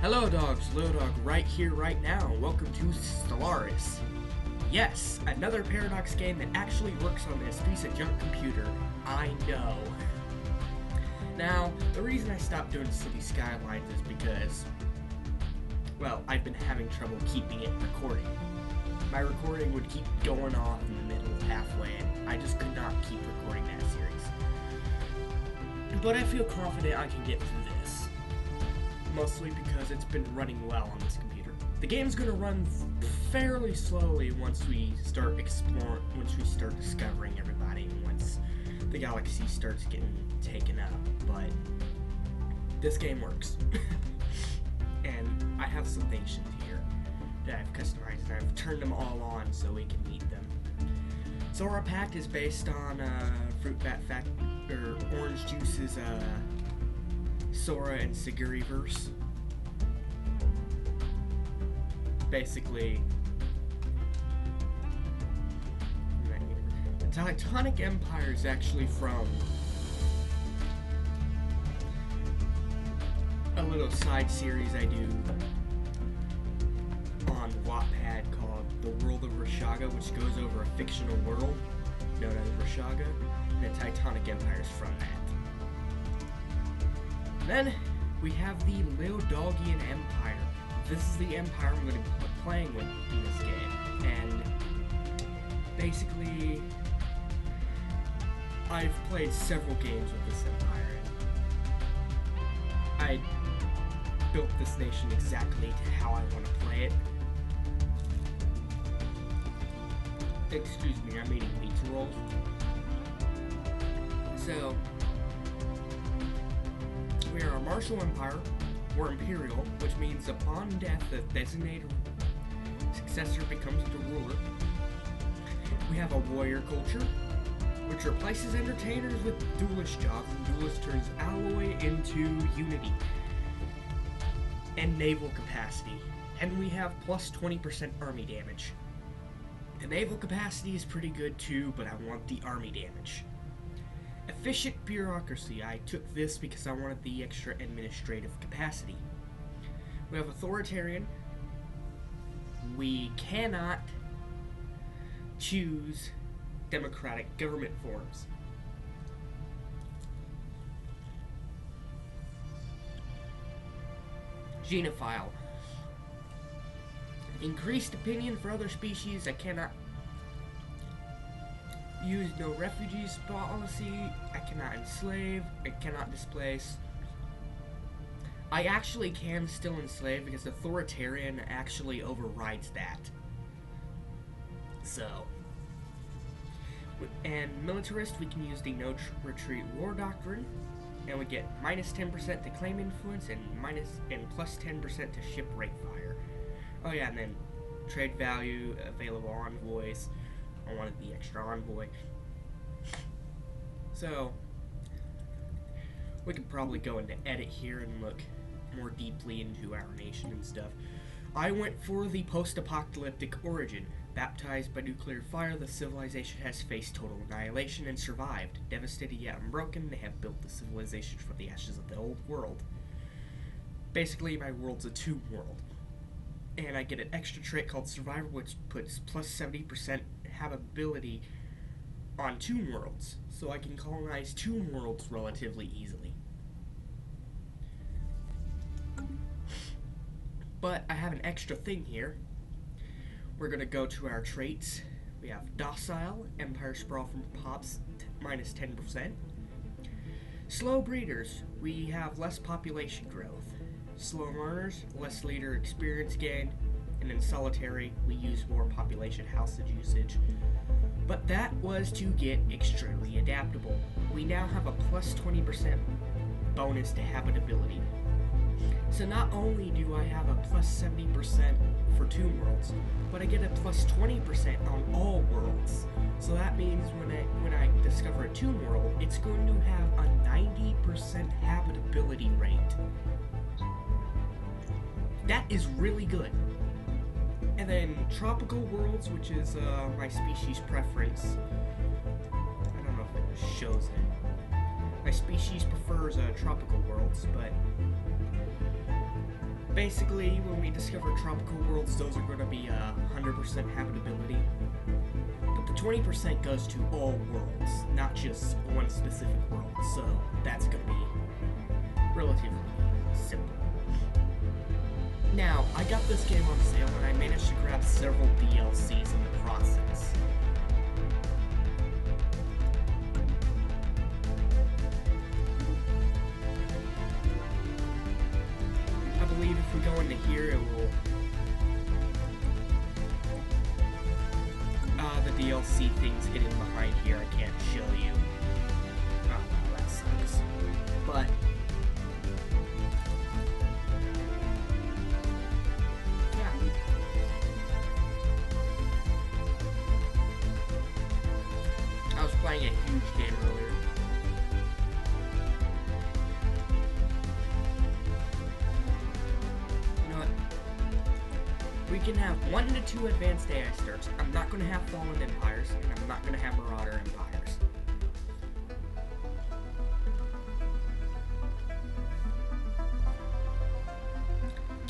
Hello dogs, Lildawg right here, right now. Welcome to Stellaris. Yes, another Paradox game that actually works on this piece of junk computer. I know. Now, the reason I stopped doing City Skylines is because, well, I've been having trouble keeping it recording. My recording would keep going off in the middle, halfway, and I just could not keep recording that series. But I feel confident I can get through this. Mostly because it's been running well on this computer. The game's gonna run fairly slowly once we start exploring, once we start discovering everybody, and once the galaxy starts getting taken up, but this game works. And I have some nations here that I've customized, and I've turned them all on so we can meet them. Sora Pact is based on Fruit Bat Fact, or Orange Juice's Sora and Siguri-verse. Basically, the Titanic Empire is actually from a little side series I do on Wattpad called The World of Rashaga, which goes over a fictional world known as Rashaga, and the Titanic Empire is from that. Then we have the Lildawgian Empire. This is the empire I'm going to be playing with in this game, and basically I've played several games with this empire, and I built this nation exactly to how I want to play it. Excuse me, I'm eating pizza rolls. So, we are a martial empire, or imperial, which means upon death the designated successor becomes the ruler. We have a warrior culture, which replaces entertainers with duelist jobs, and duelist turns alloy into unity. And naval capacity. And we have plus 20% army damage. The naval capacity is pretty good too, but I want the army damage. Efficient bureaucracy. I took this because I wanted the extra administrative capacity. We have authoritarian. We cannot choose democratic government forms. Genophile. Increased opinion for other species. I cannot use no refugees policy. I cannot enslave. I cannot displace. I actually can still enslave because authoritarian actually overrides that. So, and militarist, we can use the no retreat war doctrine, and we get minus 10% to claim influence and plus 10% to ship rate fire. Oh yeah, and then trade value, available envoys. I wanted the extra envoy. So, we could probably go into edit here and look more deeply into our nation and stuff. I went for the post-apocalyptic origin. Baptized by nuclear fire, the civilization has faced total annihilation and survived. Devastated yet unbroken, they have built the civilization from the ashes of the old world. Basically, my world's a tomb world. And I get an extra trait called Survivor, which puts plus 70% habitability on tomb worlds, so I can colonize tomb worlds relatively easily. But I have an extra thing here. We're going to go to our traits. We have Docile, Empire Sprawl from Pops, minus 10%. Slow Breeders, we have less population growth. Slow Learners, less leader experience gain. And in Solitary, we use more population houseage usage. But that was to get extremely adaptable. We now have a plus 20% bonus to habitability. So not only do I have a plus 70% for tomb worlds, but I get a plus 20% on all worlds. So that means when I discover a tomb world, it's going to have a 90% habitability rate. That is really good. And then tropical worlds, which is my species preference. I don't know if it shows it. My species prefers tropical worlds, but Basically, when we discover tropical worlds, those are going to be 100% habitability. But the 20% goes to all worlds, not just one specific world. So that's going to be relatively simple. Now, I got this game on sale and I managed to grab several DLCs in the process. I believe if we go into here, it will... the DLC things hidden behind here I can't show you. Oh, well, that sucks. But... I was playing a huge game earlier. You know what? We can have 1 to 2 advanced AI starts. I'm not going to have Fallen Empires, and I'm not going to have Marauder Empires.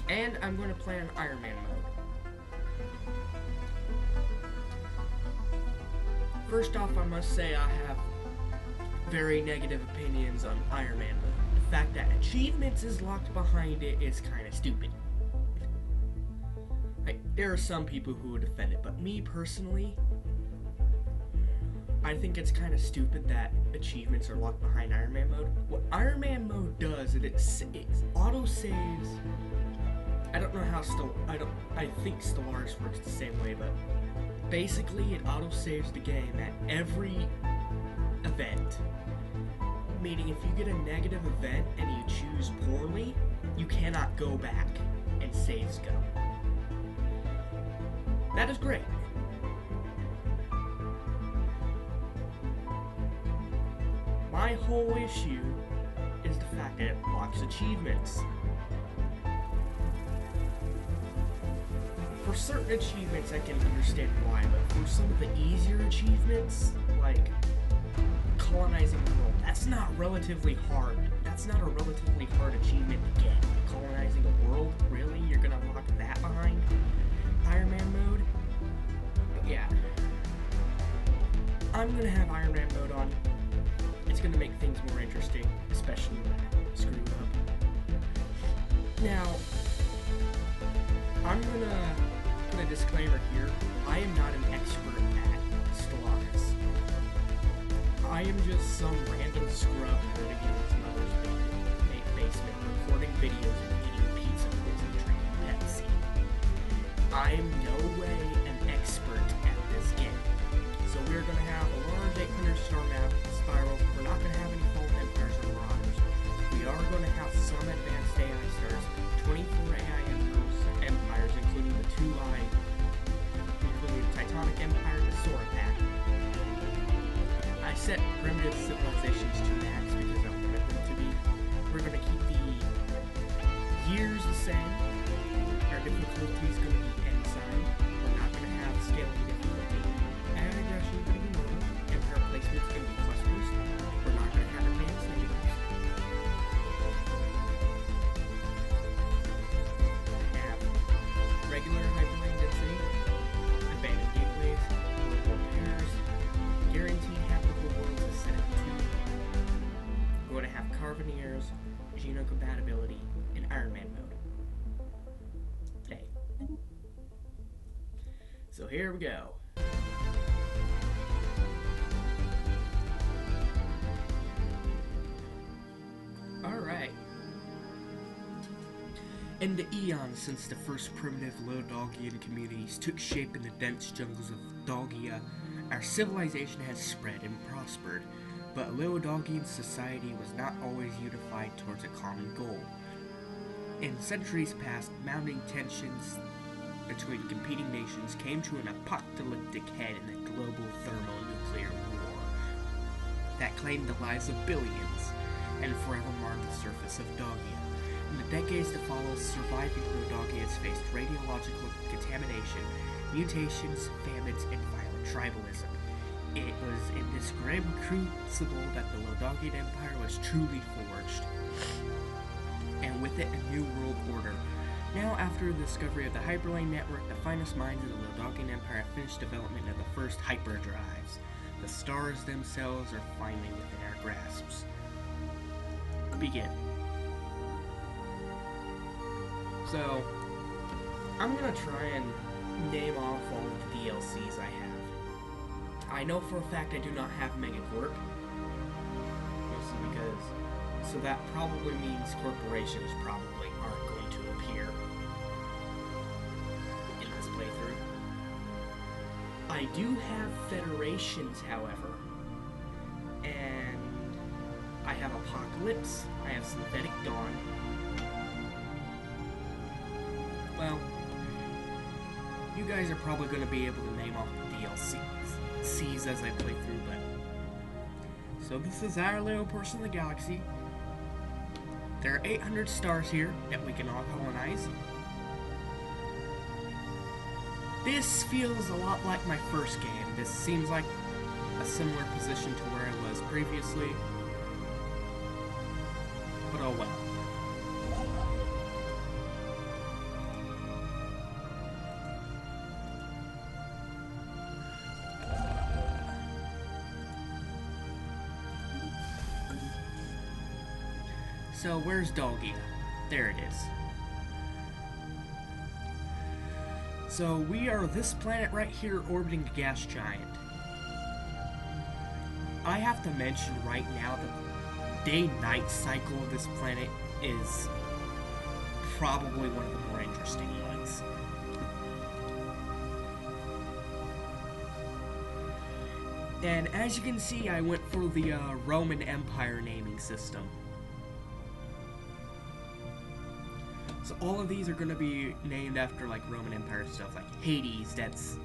And I'm going to play on Iron Man mode. First off, I must say I have very negative opinions on Iron Man mode. The fact that achievements is locked behind it is kind of stupid. Like, there are some people who would defend it, but me personally, I think it's kind of stupid that achievements are locked behind Iron Man mode. What Iron Man mode does is it auto saves. I don't know how I think Stellaris works the same way, but basically it auto saves the game at every event. Meaning if you get a negative event and you choose poorly, you cannot go back and saves go. That is great. My whole issue is the fact that it blocks achievements. For certain achievements, I can understand why, but for some of the easier achievements, like colonizing the world, that's not relatively hard. That's not a relatively hard achievement to get. Colonizing a world, really? You're gonna lock that behind Iron Man mode? But yeah. I'm gonna have Iron Man mode on. It's gonna make things more interesting, especially when I screw up. Now, I'm gonna put a disclaimer here. I am not an expert at Stellaris. I am just some random scrub living in his mother's basement, recording videos and eating pizza rolls and drinking Pepsi. I am no way an expert at this game. So we're gonna have a large 800-star map, spirals. We're not gonna have any Fallen Empires or Marauders. We are gonna have some advanced AI stars, 24 AI empires, including the including the Titanic Empire and the Sora Pack. I set primitive civilizations to max because I wanted them to be. We're gonna keep the years the same. Our difficulty is gonna be ensign. We're not gonna have scaling difficulty. And aggression is gonna be normal. Empire placement is gonna be clusters. We're not gonna have advanced neighbors. Regular hyperlane density, abandoned gateways, world pairs, guaranteed habitable worlds is set at 2. We're going to have Carveniers, Genocompatibility, and Iron Man mode. Okay. So here we go. Alright. In the eons since the first primitive Lildawgian communities took shape in the dense jungles of Lildawgia, our civilization has spread and prospered, but Lildawgian society was not always unified towards a common goal. In centuries past, mounting tensions between competing nations came to an apocalyptic head in a global thermonuclear war that claimed the lives of billions and forever marred the surface of Lildawgia. In the decades to follow, surviving Lildawgians faced radiological contamination, mutations, famines, and violent tribalism. It was in this grim crucible that the Lildawgian Empire was truly forged, and with it a new world order Now, after the discovery of the hyperlane network, the finest minds of the Lildawgian Empire have finished development of the first hyperdrives. The stars themselves are finally within our grasps. Begin. So, I'm gonna try and name off all of the DLCs I have. I know for a fact I do not have Megacorp. Mostly because... So that probably means corporations probably aren't going to appear in this playthrough. I do have Federations, however. And I have Apocalypse, I have Synthetic Dawn. Well, you guys are probably going to be able to name off the DLCs as I play through, but... So this is our little portion of the galaxy. There are 800 stars here that we can all colonize. This feels a lot like my first game. This seems like a similar position to where I was previously. But oh well. So, where's Lildawgian? There it is. So, we are this planet right here orbiting the gas giant. I have to mention right now that the day-night cycle of this planet is probably one of the more interesting ones. And as you can see, I went for the Roman Empire naming system. So all of these are going to be named after like Roman Empire stuff, like Hades, that's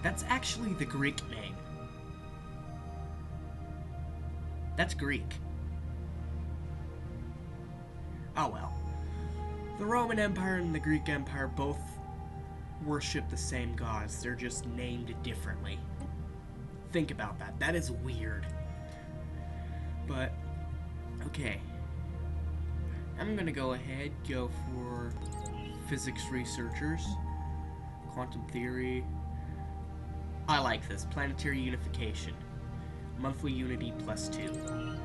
actually the Greek name. That's Greek. Oh well. The Roman Empire and the Greek Empire both worship the same gods, they're just named differently. Think about that, that is weird. But, okay. I'm gonna go ahead, go for physics researchers, quantum theory. I like this, planetary unification, monthly unity +2. And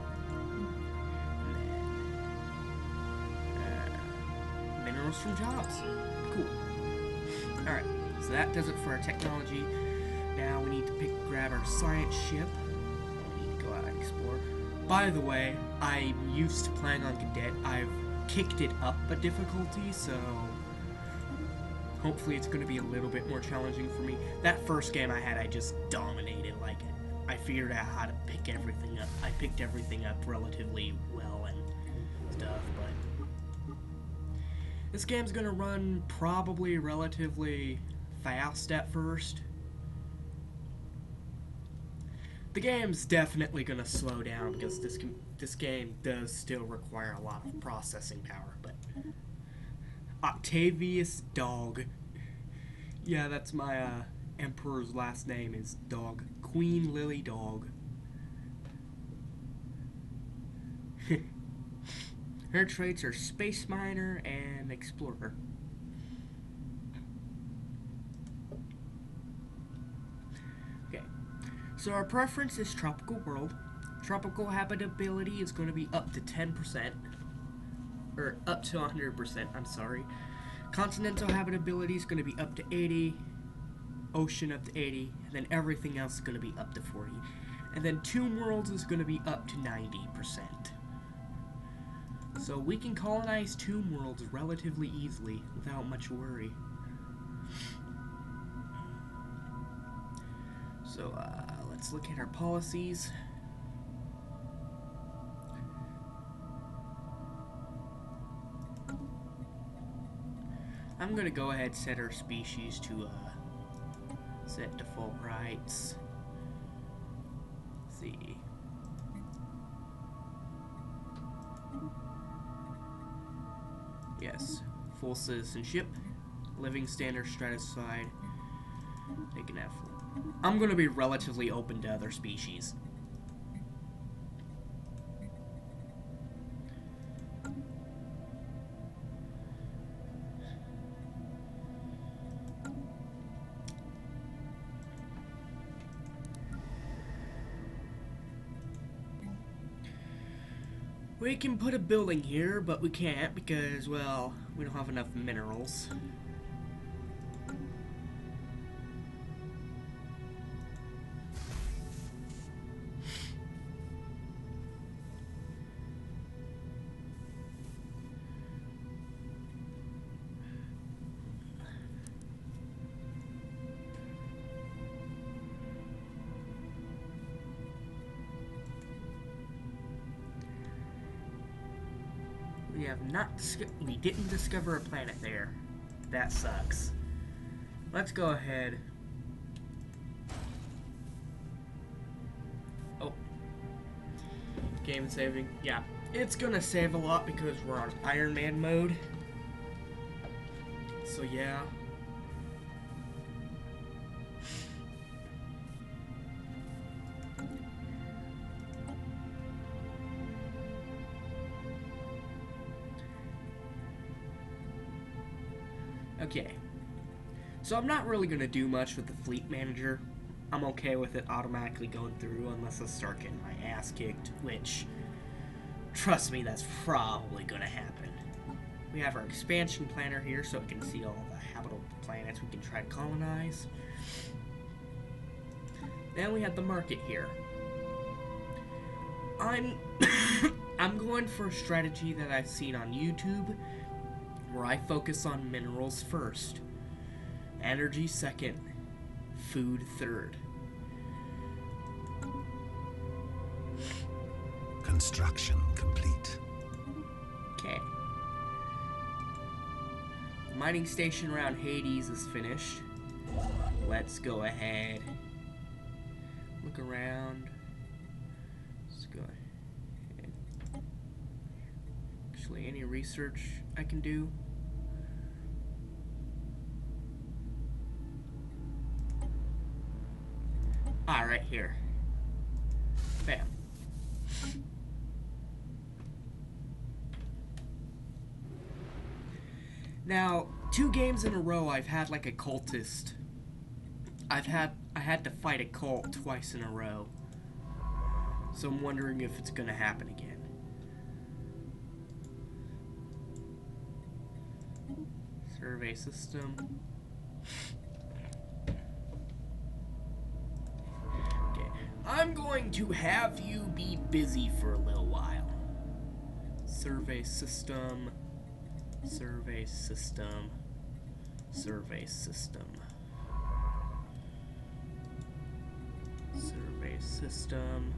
then, minerals from jobs, cool. Alright, so that does it for our technology. Now we need to grab our science ship. We need to go out and explore. By the way, I'm used to playing on Cadet. I've kicked it up a difficulty, so hopefully it's going to be a little bit more challenging for me. That first game I had, I just dominated like it. I figured out how to pick everything up. I picked everything up relatively well and stuff, but this game's going to run probably relatively fast at first. The game's definitely gonna slow down because this game does still require a lot of processing power, but Octavius Dog. Yeah, that's my emperor's last name is Dog. Queen Lildawg. Her traits are Space Miner and Explorer. So our preference is tropical world. Tropical habitability is going to be up to 10%. Or up to 100%, I'm sorry. Continental habitability is going to be up to 80. Ocean up to 80. And then everything else is going to be up to 40. And then Tomb Worlds is going to be up to 90%. So we can colonize Tomb Worlds relatively easily without much worry. So, let's look at our policies. I'm gonna go ahead and set our species to, set default rights. Let's see. Yes, full citizenship, living standard stratified. They can have. I'm going to be relatively open to other species. We can put a building here, but we can't because, well, we don't have enough minerals. We didn't discover a planet there. That sucks. Let's go ahead. Oh. Game saving. Yeah. It's gonna save a lot because we're on Iron Man mode. So yeah. Okay, so I'm not really going to do much with the fleet manager. I'm okay with it automatically going through unless I start getting my ass kicked, which, trust me, that's probably going to happen. We have our expansion planner here so it can see all the habitable planets we can try to colonize. Then we have the market here. I'm going for a strategy that I've seen on YouTube, where I focus on minerals first, energy second, food third. Construction complete. Okay. Mining station around Hades is finished. Let's go ahead. Look around. Let's go ahead. Actually, any research I can do? Ah, right here. Bam. Now, 2 games in a row I've had like a cultist. I had to fight a cult twice in a row. So I'm wondering if it's gonna happen again. Survey system. Okay. I'm going to have you be busy for a little while. Survey system. Survey system. Survey system. Survey system.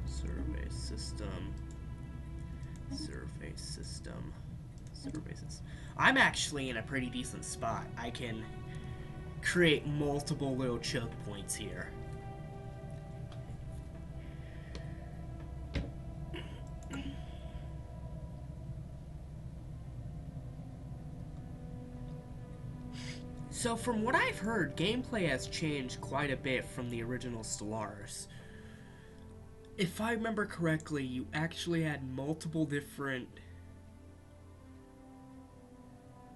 Survey system. Survey system. Survey system. I'm actually in a pretty decent spot. I can create multiple little choke points here. So from what I've heard, gameplay has changed quite a bit from the original Stellaris. If I remember correctly, you actually had multiple different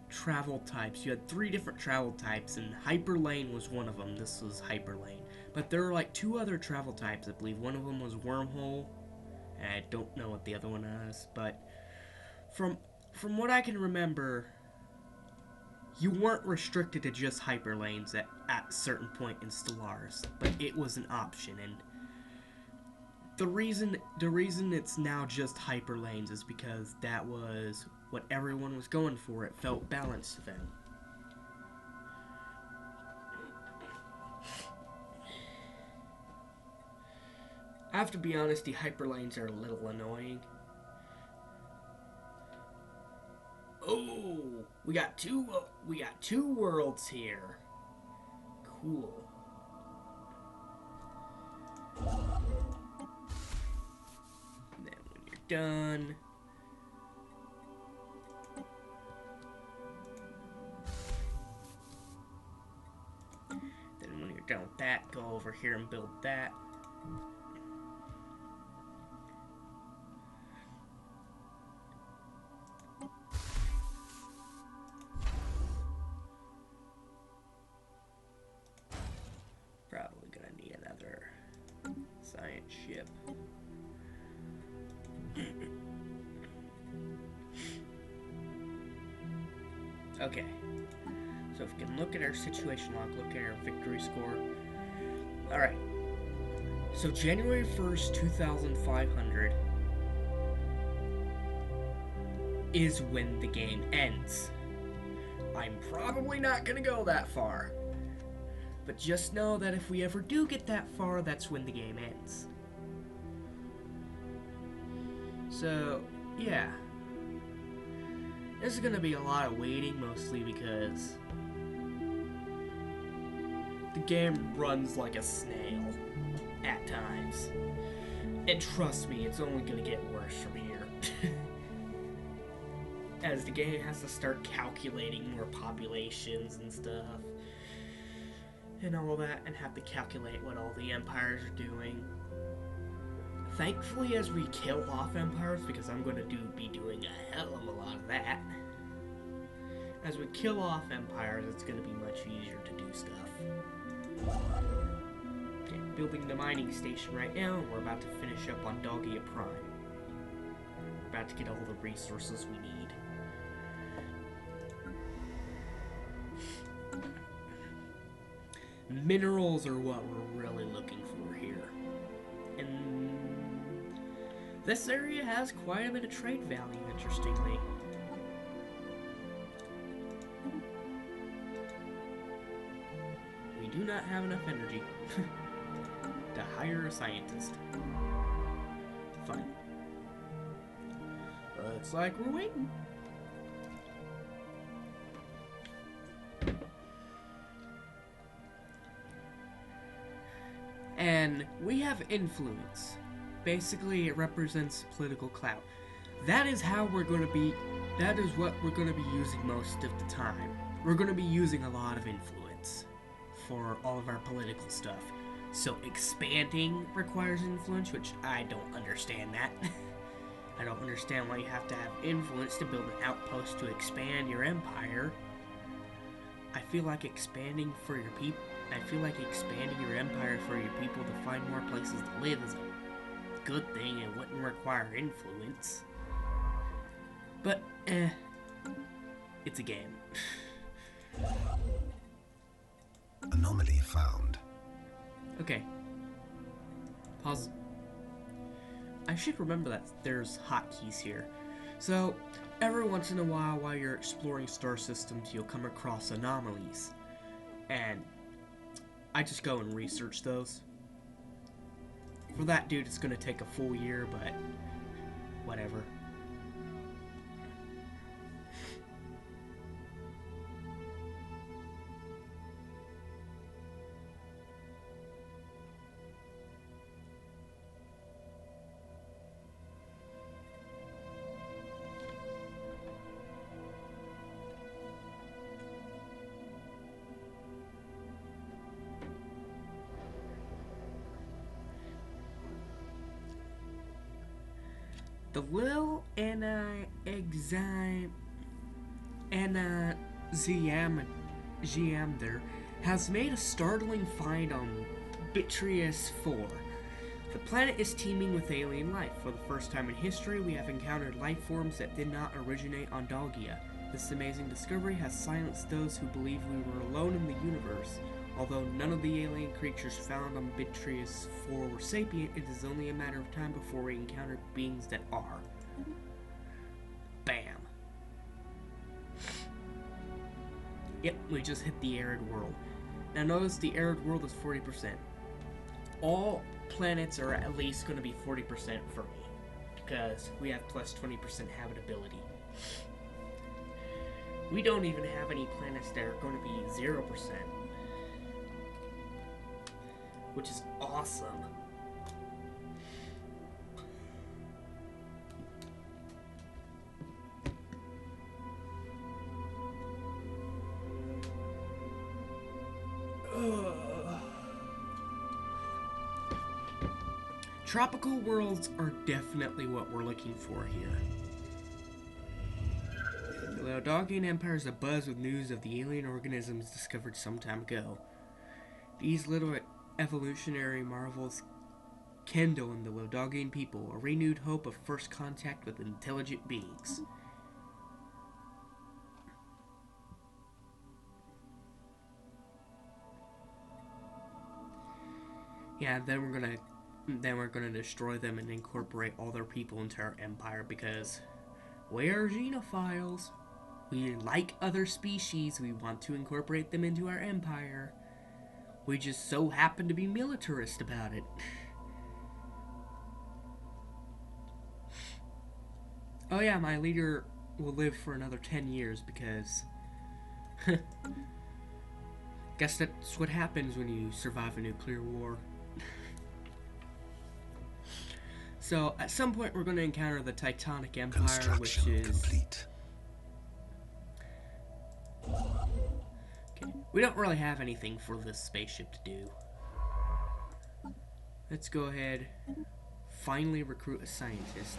travel types. You had 3 different travel types, and Hyperlane was one of them. This was Hyperlane. But there were like 2 other travel types, I believe. One of them was Wormhole, and I don't know what the other one is, but from what I can remember, you weren't restricted to just hyperlanes at a certain point in Stellaris, but it was an option, and the reason it's now just hyperlanes is because that was what everyone was going for. It felt balanced to them. I have to be honest, the hyperlanes are a little annoying. Oh, we got two worlds here. Cool. And then when you're done, with that, go over here and build that. Probably gonna need another science ship. Okay. So if we can look at our situation log, look at our victory score. Alright. So January 1st, 2500 is when the game ends. I'm probably not gonna go that far. But just know that if we ever do get that far, that's when the game ends. So, yeah. This is gonna be a lot of waiting, mostly because the game runs like a snail at times. And trust me, it's only gonna get worse from here. As the game has to start calculating more populations and stuff. And all that, and have to calculate what all the empires are doing. Thankfully, as we kill off empires, because I'm going to be doing a hell of a lot of that. As we kill off empires, it's going to be much easier to do stuff. Okay, building the mining station right now, and we're about to finish up on Lildawgian Prime. We're about to get all the resources we need. Minerals are what we're really looking for here. And this area has quite a bit of trade value, interestingly. We do not have enough energy to hire a scientist. Fine. Looks like we're waiting. And we have influence. Basically, it represents political clout. That is how we're going to be, that is what we're going to be using most of the time. We're going to be using a lot of influence for all of our political stuff. So expanding requires influence, which I don't understand that. I don't understand why you have to have influence to build an outpost to expand your empire. I feel like expanding for your people. I feel like expanding your empire for your people to find more places to live is a good thing and wouldn't require influence. But, it's a game. Anomaly found. Okay. Pause. I should remember that there's hotkeys here. So, every once in a while you're exploring star systems, you'll come across anomalies. And I just go and research those. For that dude, it's gonna take a full year, but whatever. The Lildawgian has made a startling find on Bitrius 4. The planet is teeming with alien life. For the first time in history, we have encountered life forms that did not originate on Lildawgia. This amazing discovery has silenced those who believed we were alone in the universe. Although none of the alien creatures found on Bitrius 4 were sapient, it is only a matter of time before we encounter beings that are. Bam. Yep, we just hit the arid world. Now notice the arid world is 40%. All planets are at least going to be 40% for me, because we have plus 20% habitability. We don't even have any planets that are going to be 0%. Which is awesome. Tropical worlds are definitely what we're looking for here. The Lildawgian Empire is abuzz with news of the alien organisms discovered some time ago. These little evolutionary marvels kindle in the Lildawgian people a renewed hope of first contact with intelligent beings. Yeah, then we're gonna destroy them and incorporate all their people into our empire because we are xenophiles. We like other species. We want to incorporate them into our empire. We just so happen to be militarist about it. Oh yeah, my leader will live for another 10 years because... guess that's what happens when you survive a nuclear war. So, at some point we're going to encounter the Titanic Empire, which is... complete. Okay. We don't really have anything for this spaceship to do. Let's go ahead, finally recruit a scientist.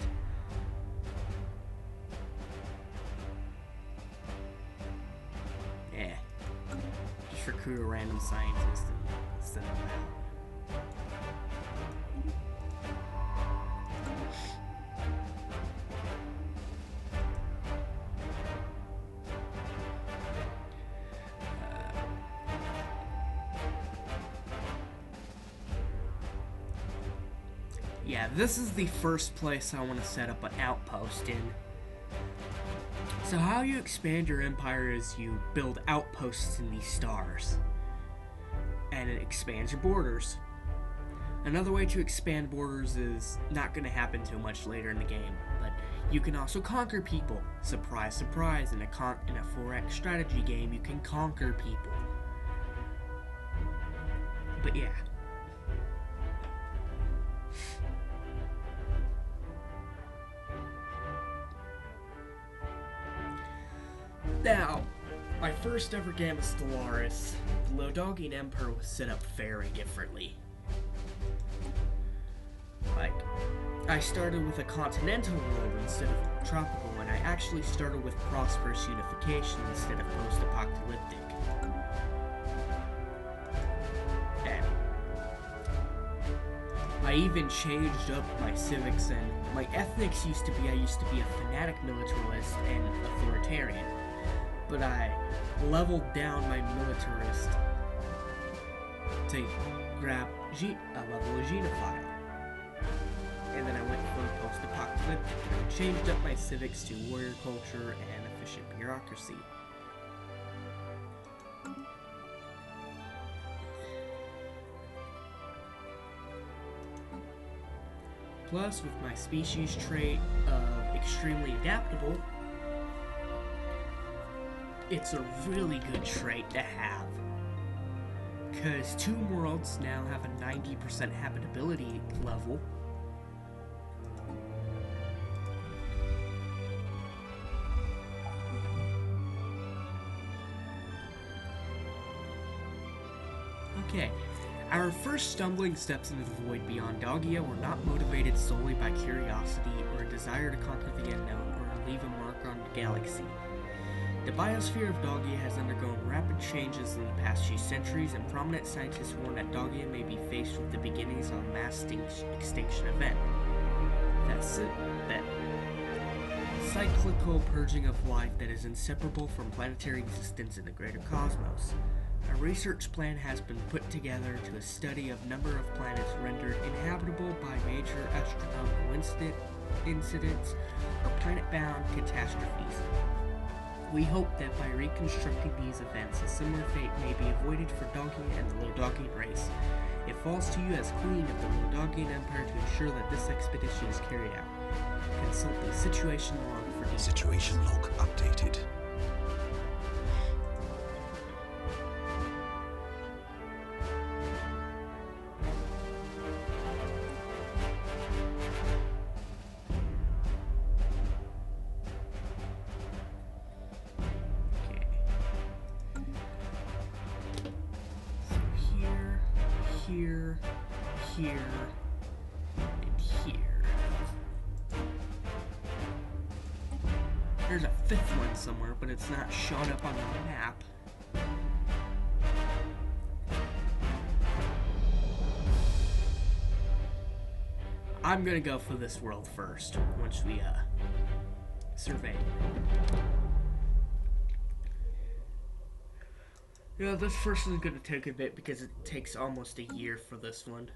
Yeah. Just recruit a random scientist and send them out. Yeah, this is the first place I want to set up an outpost in. So how you expand your empire is you build outposts in these stars. And it expands your borders. Another way to expand borders is not going to happen too much later in the game, but you can also conquer people. Surprise, surprise, in a 4X strategy game, you can conquer people. But yeah. Now, my first ever game of Stellaris, the Lildawgian Empire was set up very differently. Like, I started with a continental world instead of tropical, and I actually started with prosperous unification instead of post-apocalyptic. And I even changed up my civics, and my ethnics used to be, I used to be a fanatic militarist and authoritarian. But I leveled down my militarist to grab a level of genophile. And then I went for post-apocalyptic. I changed up my civics to warrior culture and efficient bureaucracy. Plus, with my species trait of extremely adaptable, it's a really good trait to have, because 2 worlds now have a 90% habitability level. Okay, our first stumbling steps into the void beyond Dogia were not motivated solely by curiosity or a desire to conquer the unknown or leave a mark on the galaxy. The biosphere of Dogia has undergone rapid changes in the past few centuries, and prominent scientists warn that Dogia may be faced with the beginnings of a mass extinction event. That cyclical purging of life that is inseparable from planetary existence in the greater cosmos. A research plan has been put together to study a number of planets rendered inhabitable by major astronomical incidents or planet-bound catastrophes. We hope that by reconstructing these events, a similar fate may be avoided for Dogia and the Lildawgian race. It falls to you as Queen of the Lildawgian Empire to ensure that this expedition is carried out. Consult the situation log for details. Situation log updated. Here, and here. There's a 5th one somewhere, but it's not showing up on the map. I'm gonna go for this world first, once we, survey. You know, this first is gonna take a bit because it takes almost a year for this one.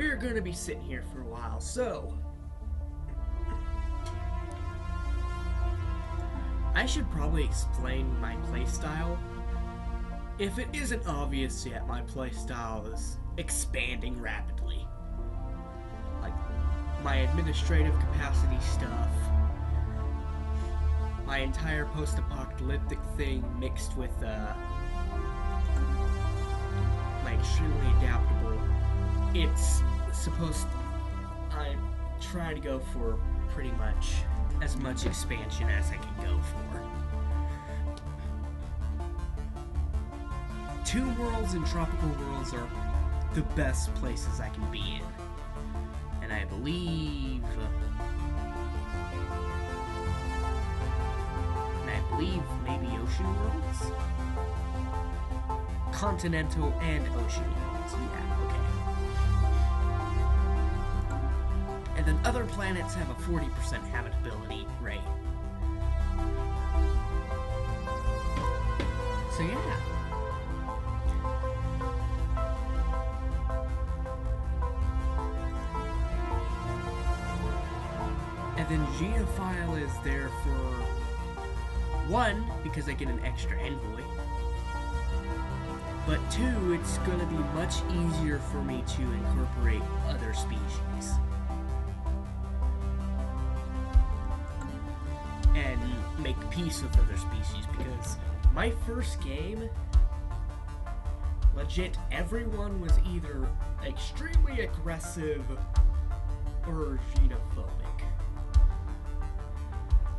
we're gonna be sitting here for a while, so I should probably explain my playstyle. If it isn't obvious yet, my playstyle is expanding rapidly. Like, my administrative capacity stuff, my entire post-apocalyptic thing mixed with, my extremely adaptable. It's supposed to, I'm trying to go for pretty much as much expansion as I can go for. 2 worlds and tropical worlds are the best places I can be in. And I believe maybe ocean worlds? Continental and ocean worlds, yeah, okay. And then other planets have a 40% habitability rate. So yeah. And then Geophile is there for 1, because I get an extra envoy. But 2, it's gonna be much easier for me to incorporate other species. And make peace with other species, because my first game, legit, everyone was either extremely aggressive or xenophobic.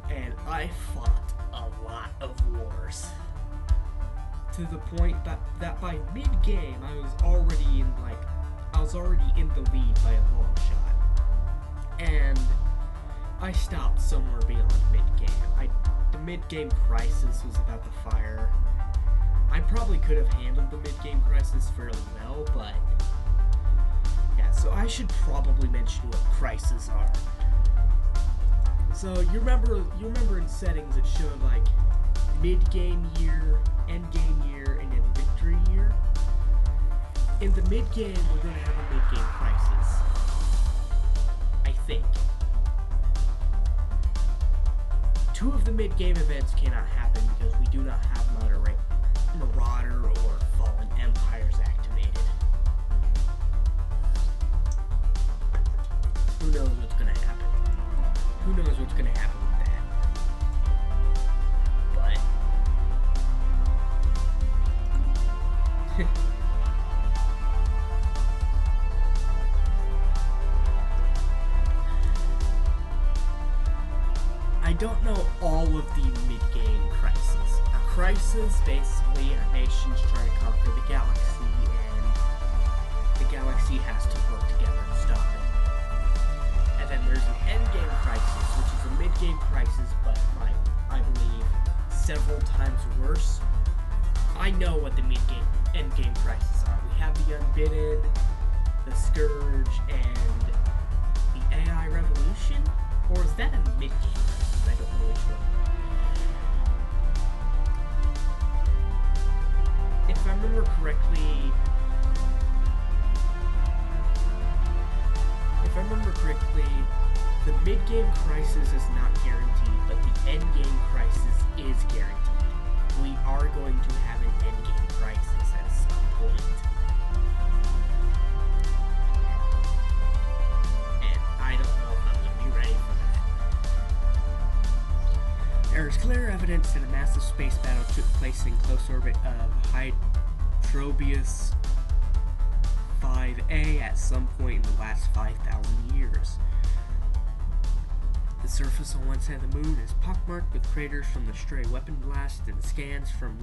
And I fought a lot of wars. To the point that by mid-game, I was already in the lead by a long shot. And I stopped somewhere beyond mid-game. The mid-game crisis was about the fire. I probably could have handled the mid-game crisis fairly well, but yeah, so I should probably mention what crises are. So you remember in settings it showed like mid-game year, end-game year, and then victory year. In the mid-game, we're going to have a mid-game crisis. I think. 2 of the mid-game events cannot happen because we do not have Marauder or Fallen Empires activated. Who knows what's going to happen? Who knows what's going to happen with that? But I don't know all of the mid-game crises. A crisis, basically, a nation's trying to conquer the galaxy, and the galaxy has to work together to stop it. And then there's an endgame crisis, which is a mid-game crisis, but I believe several times worse. I know what the mid-game, endgame crises are. We have the Unbidden, the Scourge, and the AI Revolution? Or is that a mid-game crisis? I don't know which one. If I remember correctly, the mid-game crisis is not guaranteed, but the end-game crisis is guaranteed. We are going to have an end-game crisis at some point. And I don't know if I'm going to be ready for that. There is clear evidence that a massive space battle took place in close orbit of Hydrobius 5A at some point in the last 5,000 years. The surface on one side of the moon is pockmarked with craters from the stray weapon blast, and scans from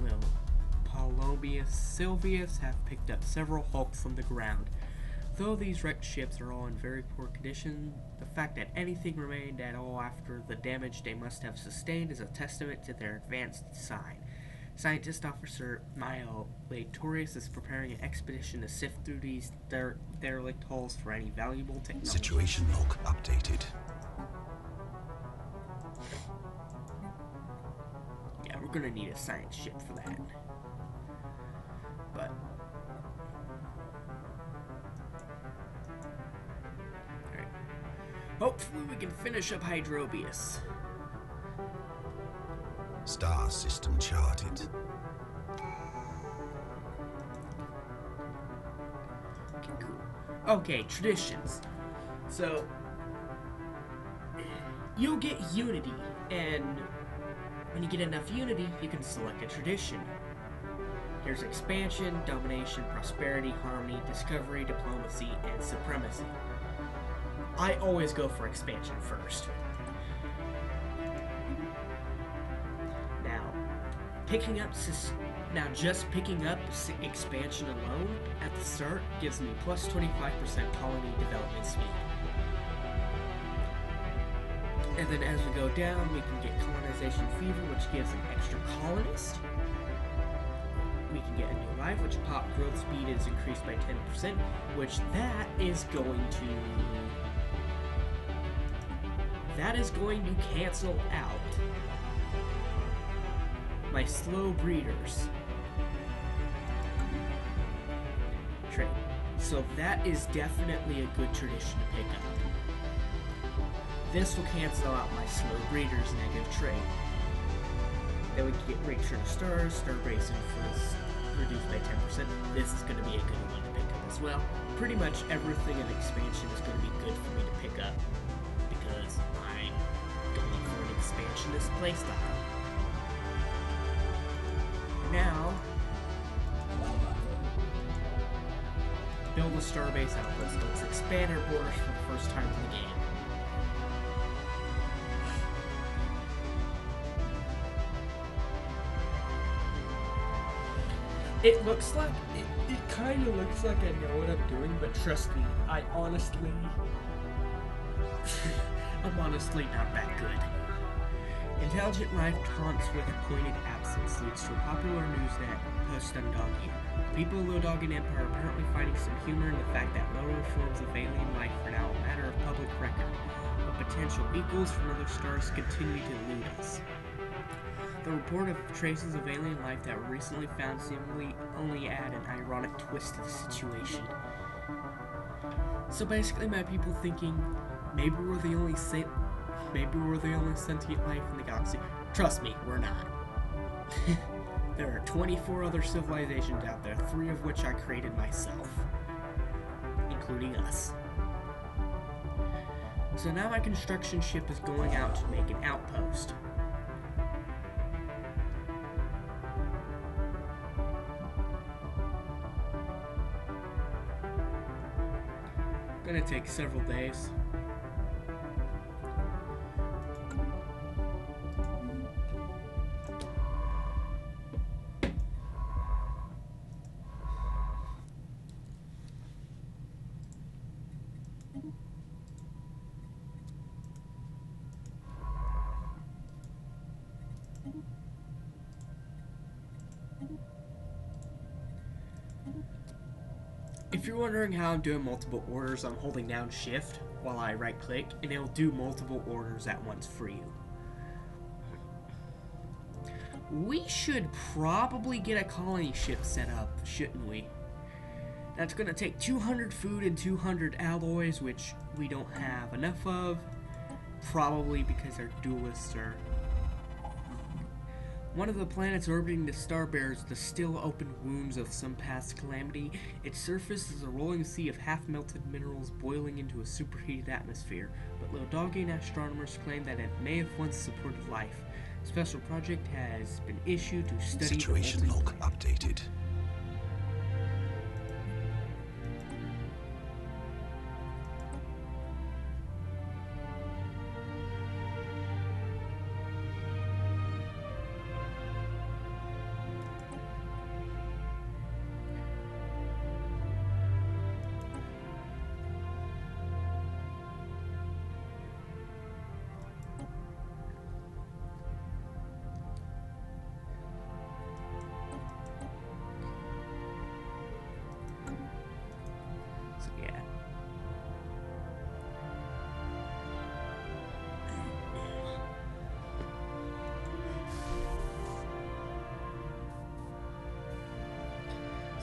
Lildawgian Silvius have picked up several hulks from the ground. Though these wrecked ships are all in very poor condition, the fact that anything remained at all after the damage they must have sustained is a testament to their advanced design. Scientist Officer I'm Lildawg is preparing an expedition to sift through these derelict hulls for any valuable technology. Situation log updated. Yeah, we're gonna need a science ship for that. But hopefully we can finish up Hydrobius. Star system charted. Okay, cool. Okay, traditions. So, you'll get unity, and when you get enough unity, you can select a tradition. There's expansion, domination, prosperity, harmony, discovery, diplomacy, and supremacy. I always go for expansion first. Just picking up expansion alone at the start gives me plus 25% colony development speed. And then as we go down, we can get colonization fever, which gives an extra colonist. We can get a new life, which pop growth speed is increased by 10%, which that is going to cancel out my slow breeders trait. So that is definitely a good tradition to pick up. This will cancel out my slow breeders negative trait. Then we can get Return to Stars, Starbase Influence reduced by 10%. This is going to be a good one to pick up as well. Pretty much everything in expansion is going to be good for me to pick up because I'm going for an expansionist playstyle. Now, build a Starbase outpost. Let's expand our borders for the first time in the game. It kind of looks like I know what I'm doing, but trust me, I'm honestly not that good. Intelligent life taunts with a pointed absence leads to a popular news net post Lildawgian. The people of the Lildawgian Empire are apparently finding some humor in the fact that lower forms of alien life are now a matter of public record, but potential equals from other stars continue to elude us. The report of traces of alien life that were recently found seemingly only add an ironic twist to the situation. So basically, my people thinking maybe we're the only sentient life in the galaxy. Trust me, we're not. There are 24 other civilizations out there, 3 of which I created myself, including us. So now my construction ship is going out to make an outpost. Gonna take several days. If you're wondering how I'm doing multiple orders, I'm holding down shift while I right click and it'll do multiple orders at once for you. We should probably get a colony ship set up, shouldn't we? That's gonna take 200 food and 200 alloys, which we don't have enough of. Probably because our duelists are... One of the planets orbiting the star bears the still open wounds of some past calamity. Its surface is a rolling sea of half-melted minerals boiling into a superheated atmosphere, but Lildawgian astronomers claim that it may have once supported life. A special project has been issued to study Situation log updated.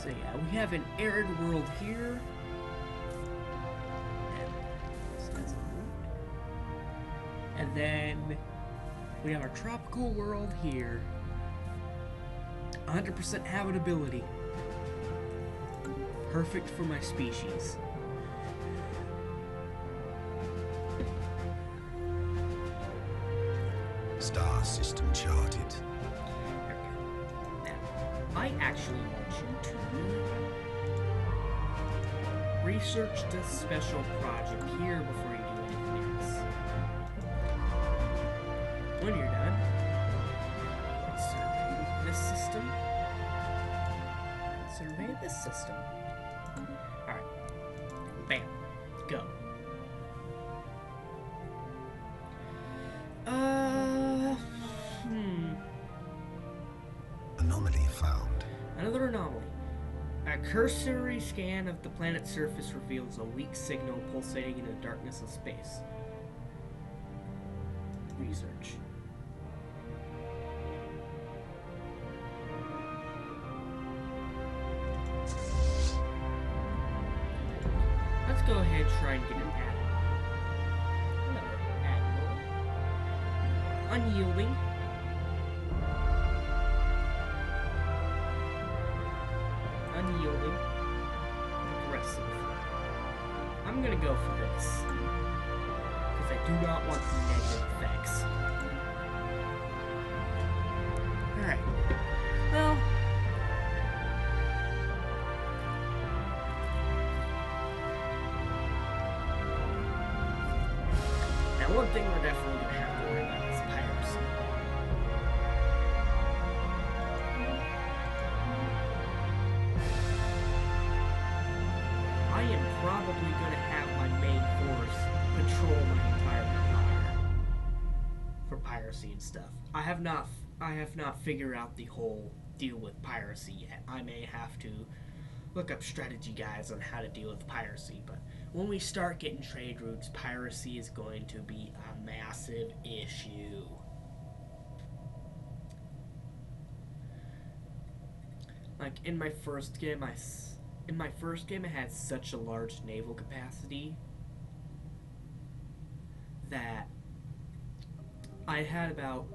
So yeah, we have an arid world here. And then we have our tropical world here. 100% habitability. Perfect for my species. Star system charted. Now, I actually want you to research this special project here before you do anything else. When you're done, let's survey this system. Survey this system. Alright. Bam. Go. Anomaly found. Another anomaly. A cursory scan of the planet's surface reveals a weak signal pulsating in the darkness of space. Research. Let's go ahead and try and get an animal. Unyielding. Unyielding. Aggressive. I'm gonna go for this. Because I do not want the negative effects. Alright. Well. Now, one thing we're definitely gonna have to worry about is piracy. I am probably going to have my main force patrol my entire empire for piracy and stuff. I have not figured out the whole deal with piracy yet. I may have to look up strategy guides on how to deal with piracy, but when we start getting trade routes, piracy is going to be a massive issue. Like in my first game, I had such a large naval capacity that I had about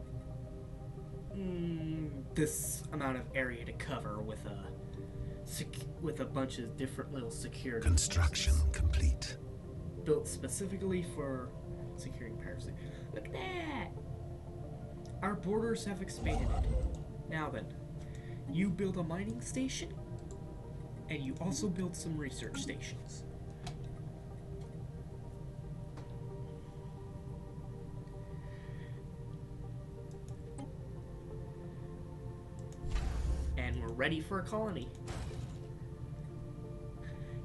this amount of area to cover with a bunch of different little security Construction bases complete. built specifically for securing piracy. Look at that! Our borders have expanded. Now then, you build a mining station, and you also build some research stations. And we're ready for a colony.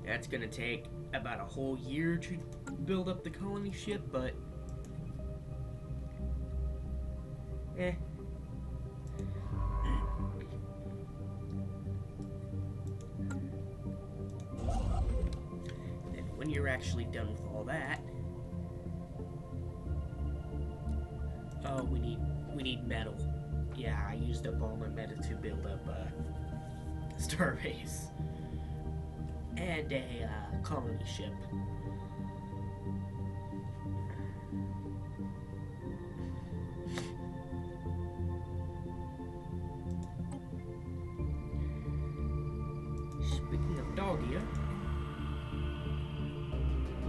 That's gonna take about a whole year to build up the colony ship, but And when you're actually done with all that, oh, we need metal. Yeah, I used up all my metal to build up a starbase and a colony ship. Speaking of Lildawgia,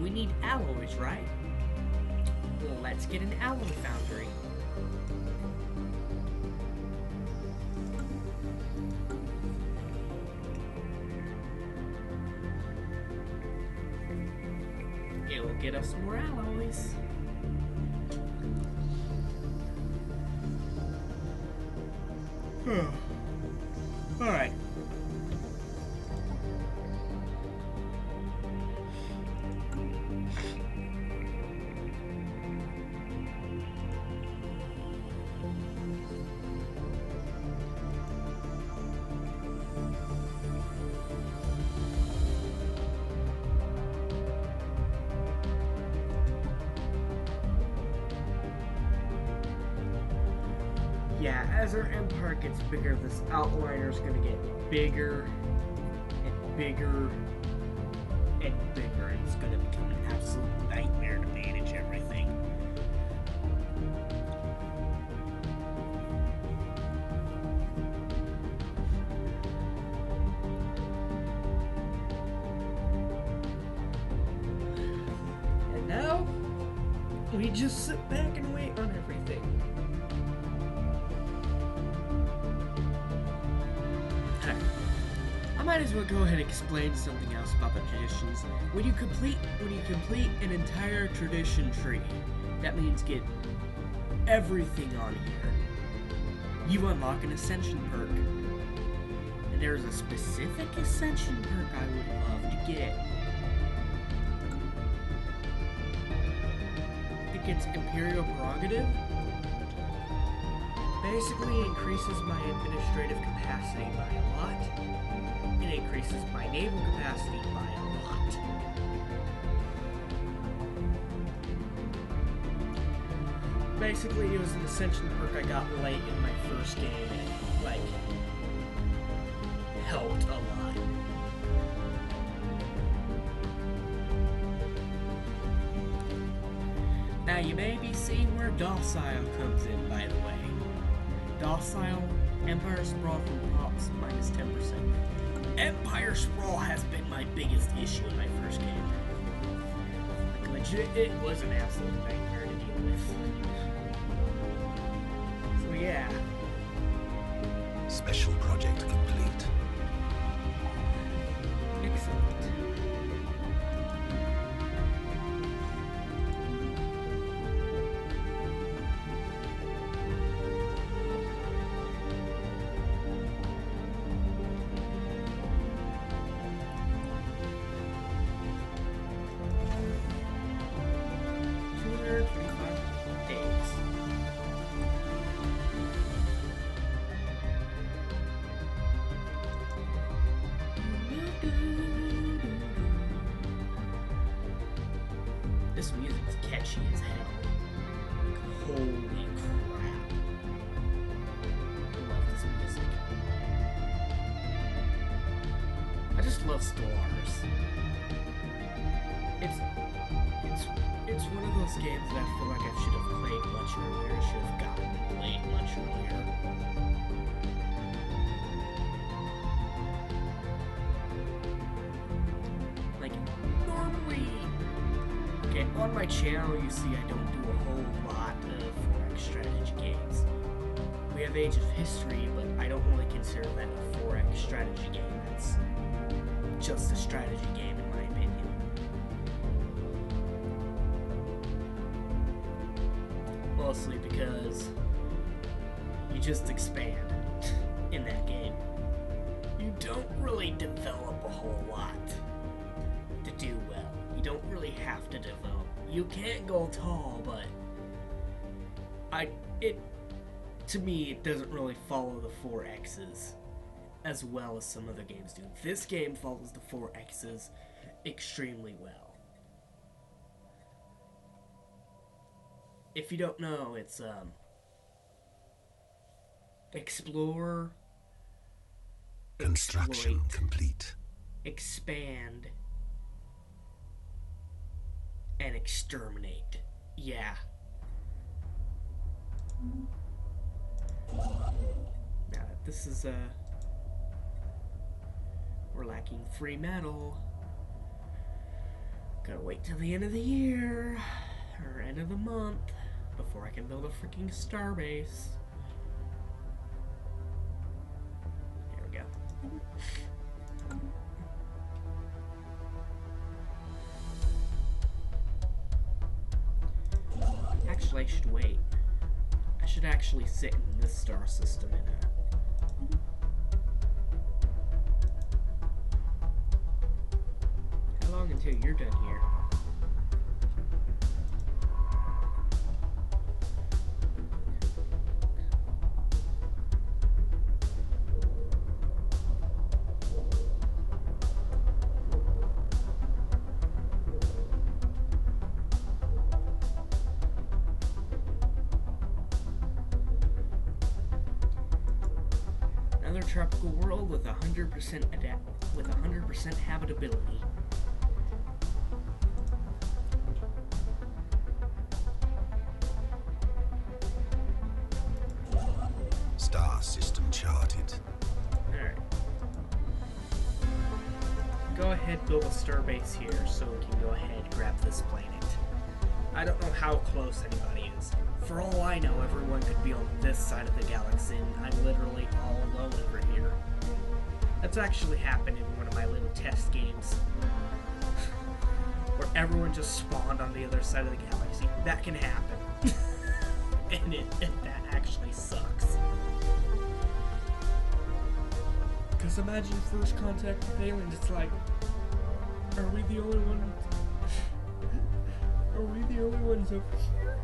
we need alloys, right? Well, let's get an alloy foundry. It will get us more alloys. Alright. Yeah, as our empire gets bigger, this outliner is going to get bigger and bigger and bigger, and it's going to become an absolute nightmare to manage everything. We just sit back and wait on everything. Alright. I might as well go ahead and explain something else about the traditions. When you complete an entire tradition tree, that means get everything on here, you unlock an ascension perk. And there's a specific ascension perk I would love to get. It gets Imperial Prerogative. Basically increases my administrative capacity by a lot. It increases my naval capacity by a lot. Basically, it was an ascension perk I got late in my first game, and it, like, helped a lot. Now, you may be seeing where Docile comes in, by the way. Docile, Empire Sprawl from Props, minus 10%. Empire Sprawl has been my biggest issue in my first game. Like, legit, it was an absolute nightmare to deal with. So yeah. Special project complete. Excellent. This music's catchy as hell. Like, holy crap. I love this music. I just love Stellaris. It's one of those games that I feel like I should have played much earlier. I should have gotten played much earlier. Like, normally, okay, on my channel, you see I don't do a whole lot of 4X strategy games. We have Age of History, but I don't really consider that a 4X strategy game. It's just a strategy game, in my opinion. Mostly because you just expand in that game. You don't really develop a whole lot to do well. You don't really have to develop. You can't go tall, but to me, it doesn't really follow the 4X's as well as some other games do. This game follows the 4X's extremely well. If you don't know, it's explore, Construction exploit, complete. expand, and exterminate. Yeah. Now, this is we're lacking free metal. Gotta wait till the end of the year, or end of the month, before I can build a freaking starbase. Here we go. Actually, I should wait. I should actually sit in this star system in a... How long until you're done here? Another tropical world with 100% habitability. Star system charted. Alright. Go ahead, build a starbase here so we can go ahead and grab this planet. I don't know how close anybody is. For all I know, everyone could be on this side of the galaxy, and I'm literally all alone over here. That's actually happened in one of my little test games, where everyone just spawned on the other side of the galaxy. That can happen. And that actually sucks. Because imagine first contact with aliens, it's like, are we the only ones? Are we the only ones over here?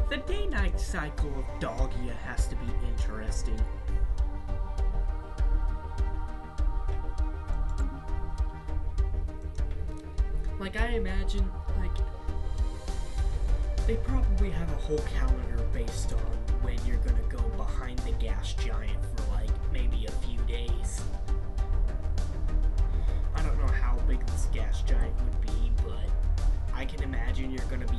The day-night cycle of Lildawgia has to be interesting. Like, I imagine, like, they probably have a whole calendar based on when you're gonna go behind the gas giant for, like, maybe a few days. I don't know how big this gas giant would be, but I can imagine you're gonna be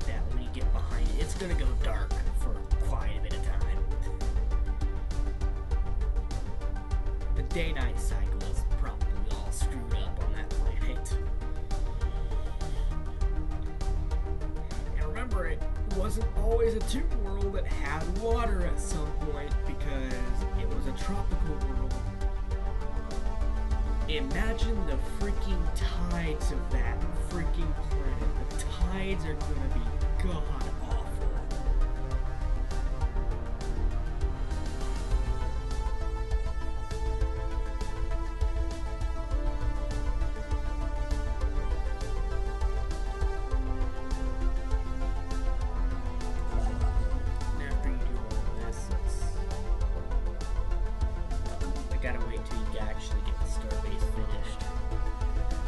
that when you get behind it, it's gonna go dark for quite a bit of time. The day-night cycle is probably all screwed up on that planet. And remember, it wasn't always a tube world that had water at some point because it was a tropical world. Imagine the freaking tides of that freaking planet. The tides are gonna be god awful. And after you do all of this, I gotta wait till you actually get the starbase finished.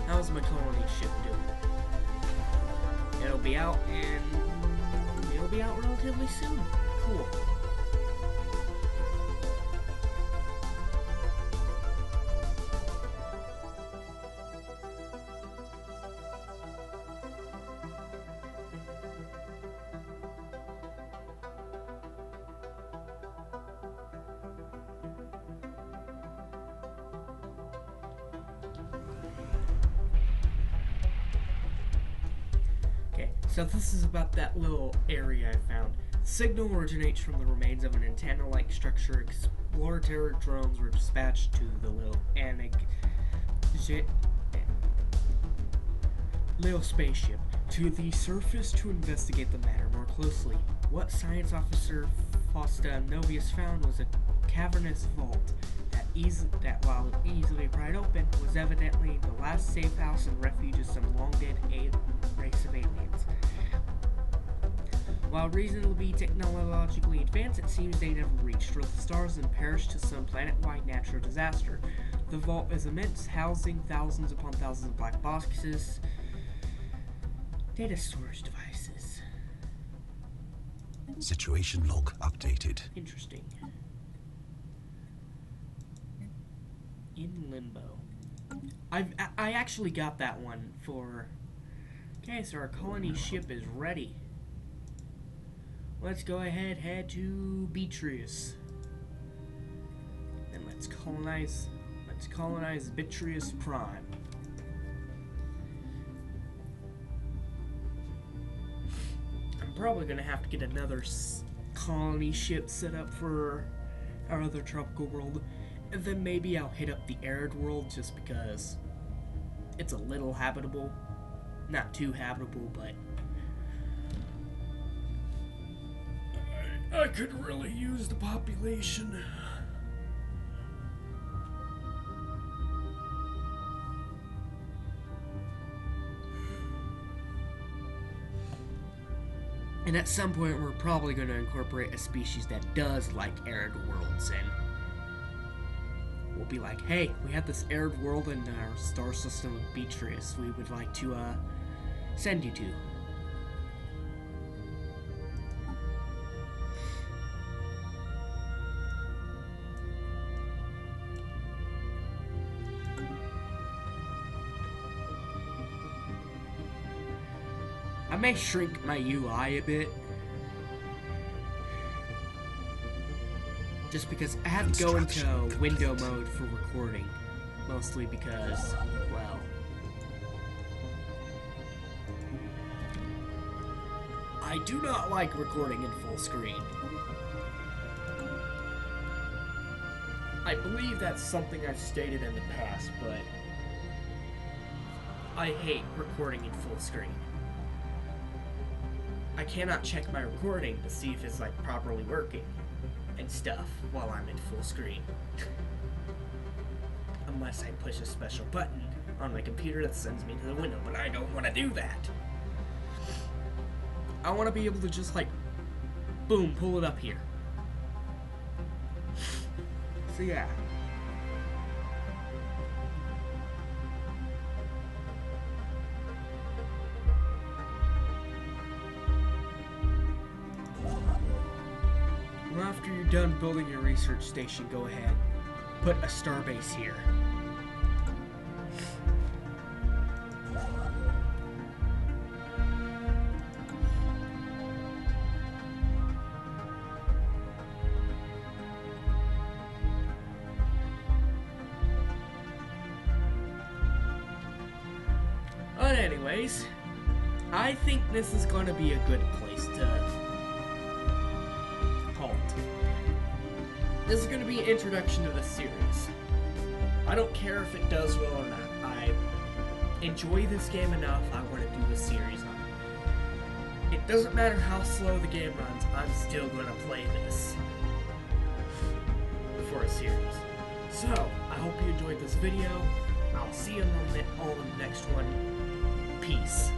How's my colony ship doing? It'll be out relatively soon. Cool. So this is about that little area I found. The signal originates from the remains of an antenna-like structure. Exploratory drones were dispatched to the little spaceship to the surface to investigate the matter more closely. What science officer Fausta Novius found was a cavernous vault that while easily pried open, was evidently the last safe house and refuge of some long-dead race of aliens. While reasonably technologically advanced, it seems they never reached Earth stars and perished to some planet-wide natural disaster. The vault is immense, housing thousands upon thousands of black boxes, data storage devices. Situation log updated. Interesting. In limbo. I actually got that one for... Okay, so our colony ship is ready. Let's go ahead, head to Beatrius. And let's colonize Beatrius Prime. I'm probably gonna have to get another colony ship set up for our other tropical world. And then maybe I'll hit up the arid world just because it's a little habitable. Not too habitable, but I could really use the population. And at some point we're probably going to incorporate a species that does like arid worlds, and we'll be like, hey, we have this arid world in our star system of Beatrice we would like to send you to. I may shrink my UI a bit, just because I have to go into window mode for recording, mostly because, well, I do not like recording in full screen. I believe that's something I've stated in the past, but I hate recording in full screen. I cannot check my recording to see if it's like properly working and stuff while I'm in full screen. Unless I push a special button on my computer that sends me to the window, but I don't want to do that. I want to be able to just like, boom, pull it up here. So yeah. Well, after you're done building your research station, go ahead, put a starbase here. But anyways, I think this is going to be a good place to halt. This is going to be an introduction to the series. I don't care if it does well or not. I enjoy this game enough, I want to do a series on it. It doesn't matter how slow the game runs, I'm still going to play this for a series. So, I hope you enjoyed this video. I'll see you on the next one. Peace.